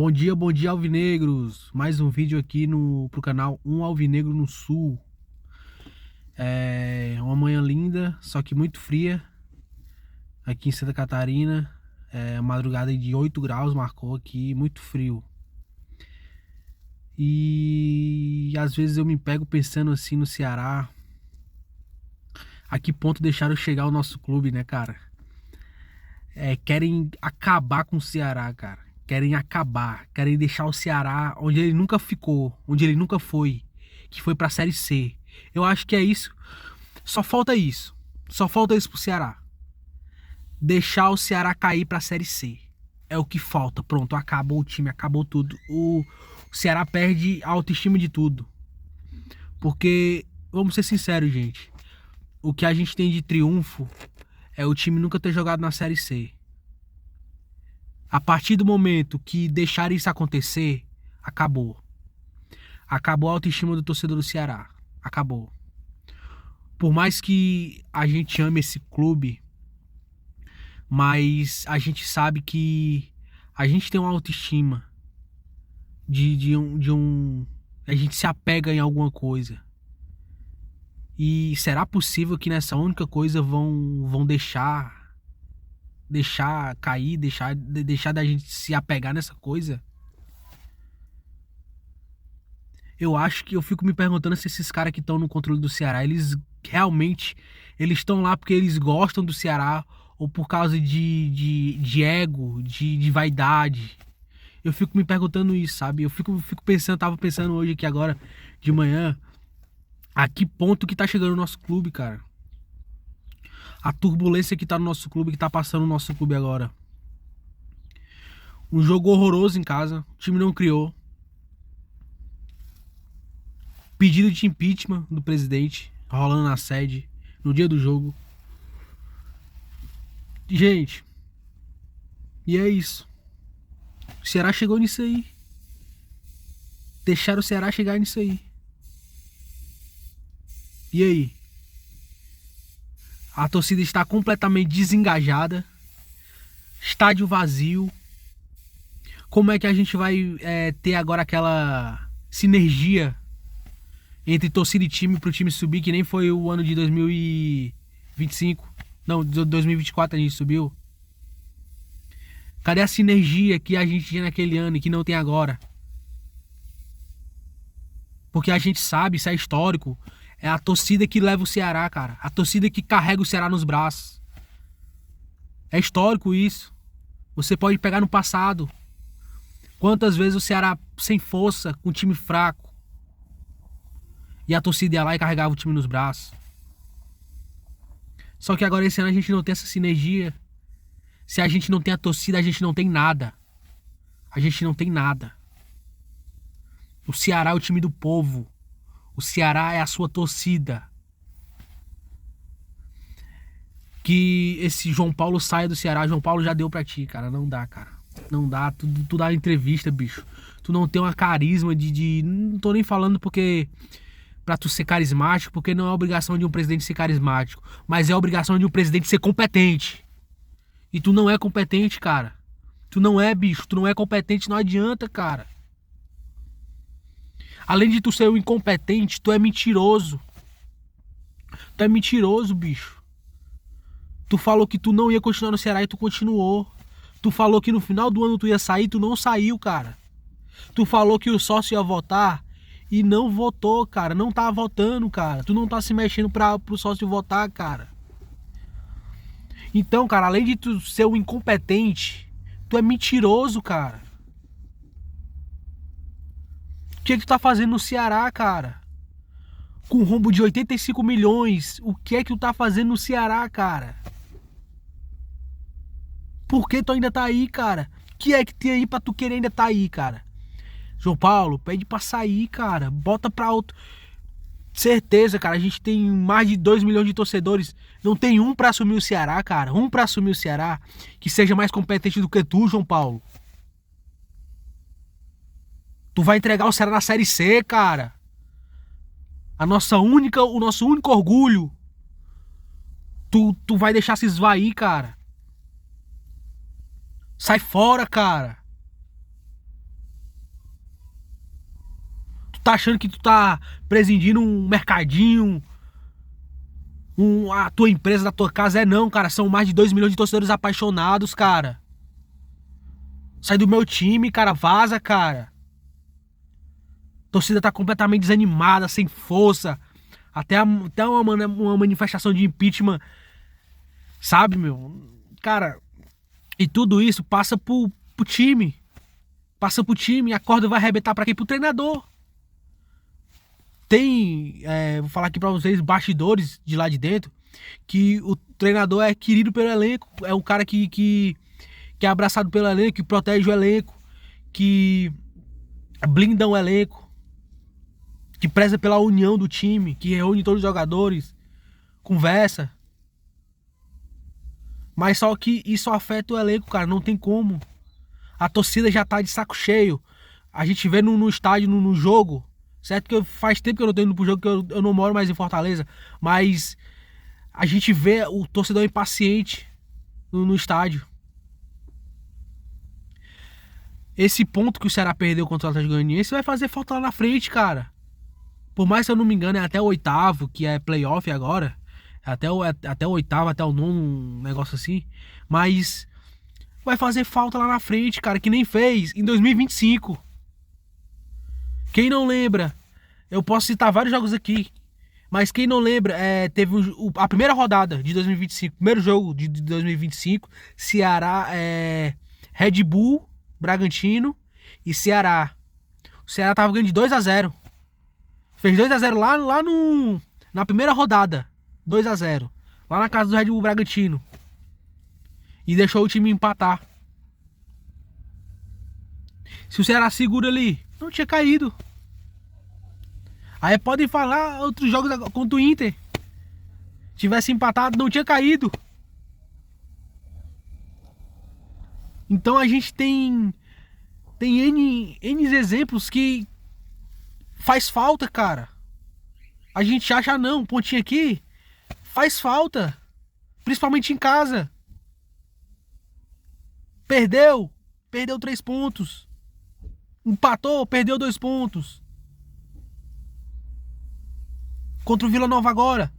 Bom dia, alvinegros. Mais um vídeo aqui pro canal Um Alvinegro no Sul. É uma manhã linda, só que muito fria aqui em Santa Catarina. Madrugada de 8 graus marcou aqui, muito frio. E às vezes eu me pego pensando assim no Ceará. A que ponto deixaram chegar o nosso clube, né, cara? Querem acabar com o Ceará, cara. Querem acabar, querem deixar o Ceará onde ele nunca ficou, onde ele nunca foi, que foi pra Série C. Eu acho que é isso. Só falta isso. Só falta isso pro Ceará. Deixar o Ceará cair pra Série C. É o que falta. Pronto, acabou o time, acabou tudo. O Ceará perde a autoestima de tudo. Porque, vamos ser sinceros, gente. O que a gente tem de triunfo é o time nunca ter jogado na Série C. A partir do momento que deixar isso acontecer, acabou. Acabou a autoestima do torcedor do Ceará. Acabou. Por mais que a gente ame esse clube, mas a gente sabe que a gente tem uma autoestima a gente se apega em alguma coisa. E será possível que nessa única coisa vão deixar cair, deixar da gente se apegar nessa coisa? Eu acho que eu fico me perguntando se esses caras que estão no controle do Ceará, eles realmente eles estão lá porque eles gostam do Ceará ou por causa de ego, de vaidade. Eu fico me perguntando isso, sabe? Eu fico pensando, tava pensando hoje aqui agora de manhã, a que ponto que tá chegando o nosso clube, cara. A turbulência que tá no nosso clube, que tá passando no nosso clube agora. Um jogo horroroso em casa, o time não criou. Pedido de impeachment do presidente rolando na sede no dia do jogo. Gente, e é isso. O Ceará chegou nisso aí. Deixaram o Ceará chegar nisso aí. E aí? A torcida está completamente desengajada. Estádio vazio. Como é que a gente vai ter agora aquela sinergia entre torcida e time pro time subir, que nem foi o ano de 2025? Não, 2024 a gente subiu. Cadê a sinergia que a gente tinha naquele ano e que não tem agora? Porque a gente sabe, isso é histórico. É a torcida que leva o Ceará, cara. A torcida que carrega o Ceará nos braços. É histórico isso. Você pode pegar no passado. Quantas vezes o Ceará sem força, com um time fraco. E a torcida ia lá e carregava o time nos braços. Só que agora esse ano a gente não tem essa sinergia. Se a gente não tem a torcida, a gente não tem nada. A gente não tem nada. O Ceará é o time do povo. O Ceará é a sua torcida. Que esse João Paulo saia do Ceará. João Paulo já deu pra ti, cara. Não dá, cara. Não dá. Tu dá entrevista, bicho. Tu não tem uma carisma Não tô nem falando porque pra tu ser carismático, porque não é obrigação de um presidente ser carismático. Mas é obrigação de um presidente ser competente. E tu não é competente, cara. Tu não é, bicho. Tu não é competente, não adianta, cara. Além de tu ser um incompetente, tu é mentiroso. Tu é mentiroso, bicho. Tu falou que tu não ia continuar no Ceará e tu continuou. Tu falou que no final do ano tu ia sair, tu não saiu, cara. Tu falou que o sócio ia votar e não votou, cara. Não tá votando, cara. Tu não tá se mexendo pro sócio votar, cara. Então, cara, além de tu ser um incompetente, tu é mentiroso, cara. O que tu tá fazendo no Ceará, cara? Com um rombo de 85 milhões, o que é que tu tá fazendo no Ceará, cara? Por que tu ainda tá aí, cara? O que é que tem aí pra tu querer ainda tá aí, cara? João Paulo, pede pra sair, cara. Bota pra outro. Certeza, cara, a gente tem mais de 2 milhões de torcedores. Não tem um pra assumir o Ceará, cara. Um pra assumir o Ceará que seja mais competente do que tu, João Paulo. Tu vai entregar o Ceará na Série C, cara. O nosso único orgulho. Tu vai deixar se esvair, cara. Sai fora, cara. Tu tá achando que tu tá presidindo um mercadinho, a tua empresa da tua casa? É não, cara. São mais de 2 milhões de torcedores apaixonados, cara. Sai do meu time, cara. Vaza, cara. A torcida tá completamente desanimada, sem força. Até uma manifestação de impeachment, sabe, meu? Cara, e tudo isso passa pro time. Passa pro time e a corda vai arrebentar pra quem? Pro treinador. Vou falar aqui pra vocês, bastidores de lá de dentro, que o treinador é querido pelo elenco. É o cara que é abraçado pelo elenco, que protege o elenco, que blinda o elenco, que preza pela união do time, que reúne todos os jogadores, conversa. Mas só que isso afeta o elenco, cara, não tem como. A torcida já tá de saco cheio. A gente vê no estádio, no jogo, certo que faz tempo que eu não tô indo pro jogo, que eu não moro mais em Fortaleza, mas a gente vê o torcedor impaciente no estádio. Esse ponto que o Ceará perdeu contra o Atlético Goianiense vai fazer falta lá na frente, cara. Por mais que eu não me engane, é até o 8º, que é playoff agora. Até o 8º, até o 9º, um negócio assim. Mas vai fazer falta lá na frente, cara, que nem fez em 2025. Quem não lembra, eu posso citar vários jogos aqui, mas quem não lembra, teve a primeira rodada de 2025, primeiro jogo de 2025, Ceará, Red Bull, Bragantino e Ceará. O Ceará tava ganhando de 2-0. Fez 2-0 lá na primeira rodada. 2-0. Lá na casa do Red Bull Bragantino. E deixou o time empatar. Se o Ceará segura ali, não tinha caído. Aí podem falar outros jogos contra o Inter. Tivesse empatado, não tinha caído. Então a gente tem N exemplos que faz falta, cara. A gente acha, não, um pontinho aqui faz falta. Principalmente em casa. Perdeu 3 pontos. Empatou, perdeu 2 pontos. Contra o Vila Nova agora.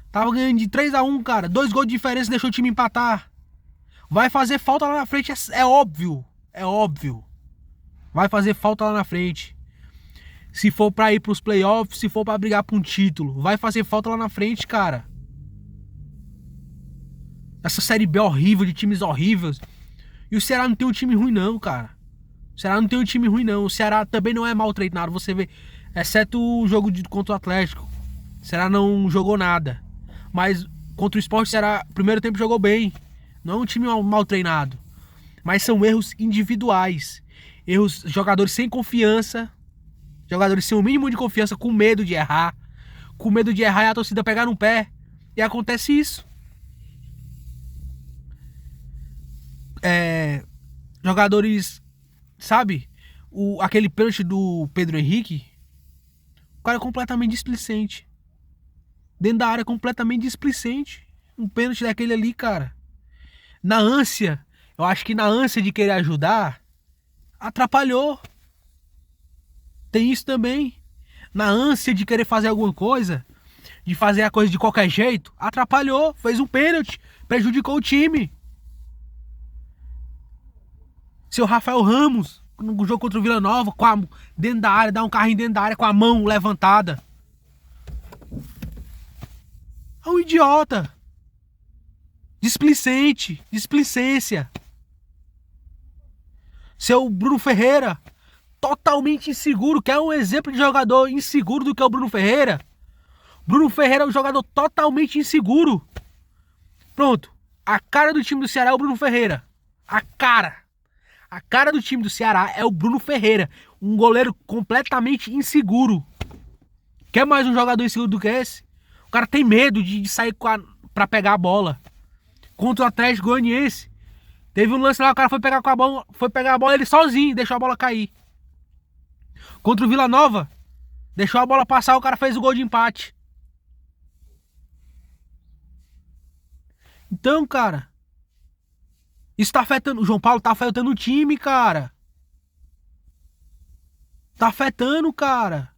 Tava ganhando de 3-1, cara. 2 gols de diferença, deixou o time empatar. Vai fazer falta lá na frente, é óbvio. É óbvio. Vai fazer falta lá na frente. Se for pra ir pros playoffs, se for pra brigar por um título, vai fazer falta lá na frente, cara. Essa Série B horrível, de times horríveis. E o Ceará não tem um time ruim não, cara. O Ceará não tem um time ruim não. O Ceará também não é mal treinado, você vê. Exceto o jogo contra o Atlético. O Ceará não jogou nada. Mas contra o Sport, o Ceará, primeiro tempo, jogou bem. Não é um time mal treinado. Mas são erros individuais. Erros, jogadores sem confiança. Jogadores sem o mínimo de confiança, com medo de errar. Com medo de errar e a torcida pegar no pé. E acontece isso. Jogadores, sabe? Aquele pênalti do Pedro Henrique. O cara é completamente displicente. Dentro da área, completamente displicente. Um pênalti daquele ali, cara. Na ânsia, eu acho que na ânsia de querer ajudar, atrapalhou. Tem isso também. Na ânsia de querer fazer alguma coisa, de fazer a coisa de qualquer jeito, atrapalhou. Fez um pênalti, prejudicou o time. Seu Rafael Ramos, no jogo contra o Vila Nova, dentro da área, dá um carrinho dentro da área com a mão levantada. É um idiota. Displicente. Displicência. Seu Bruno Ferreira, totalmente inseguro. Quer um exemplo de jogador inseguro do que é o Bruno Ferreira? Bruno Ferreira é um jogador totalmente inseguro. Pronto. A cara do time do Ceará é o Bruno Ferreira. A cara do time do Ceará é o Bruno Ferreira. Um goleiro completamente inseguro. Quer mais um jogador inseguro do que esse? O cara tem medo de sair pra pegar a bola. Contra o Atlético Goianiense. Teve um lance lá, o cara foi pegar a bola ele sozinho, deixou a bola cair. Contra o Vila Nova, deixou a bola passar, o cara fez o gol de empate. Então, cara, isso tá afetando. O João Paulo tá afetando o time, cara. Tá afetando, cara.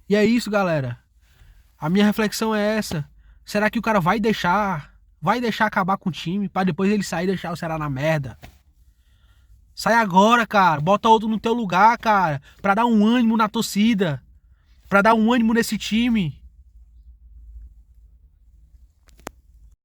E é isso, galera. A minha reflexão é essa. Será que o cara vai deixar acabar com o time pra depois ele sair e deixar o Ceará na merda? Sai agora, cara. Bota outro no teu lugar, cara, pra dar um ânimo na torcida, pra dar um ânimo nesse time.